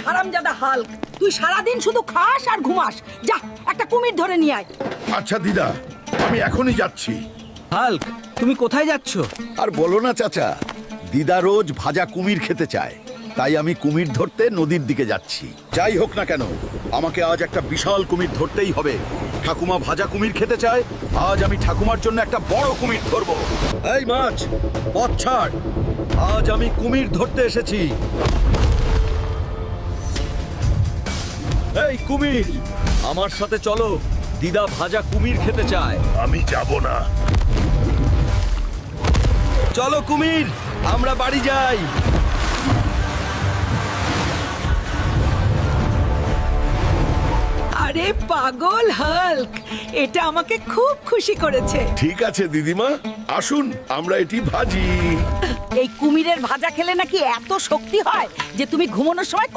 হারামজাদা হাল্ক, তুই সারাদিন শুধু খাস আর ঘুমাস। যা একটা কুমির ধরে নিয়ে আয়। আচ্ছা দিদা, আমি এখনই যাচ্ছি। হাল্ক, তুমি কোথায় যাচ্ছ? আর বলো না চাচা, দিদা রোজ ভাজা কুমির খেতে চায়, তাই আমি কুমির ধরতে নদীর দিকে যাচ্ছি। যাই হোক না কেন, আমাকে আজ একটা বিশাল কুমির ধরতেই হবে। ঠাকুমা ভাজা কুমির খেতে চায়, আজ আমি ঠাকুমার জন্য একটা বড় কুমির ধরবো। এই মাছ, পথ ছাড়, আজ আমি কুমির ধরতে এসেছি। এই কুমির, আমার সাথে চলো, দিদা ভাজা কুমির খেতে চায়। আমি যাব না। চলো কুমির, আমরা বাড়ি যাই। আরে পাগল হাল্ক, এটা আমাকে খুব খুশি করেছে। ঠিক আছে দিদিমা, আসুন আমরা এটি ভাজি। এই কুমিরের ভাজা খেলে নাকি এত শক্তি হয় যে তুমি ঘুমানোর সময়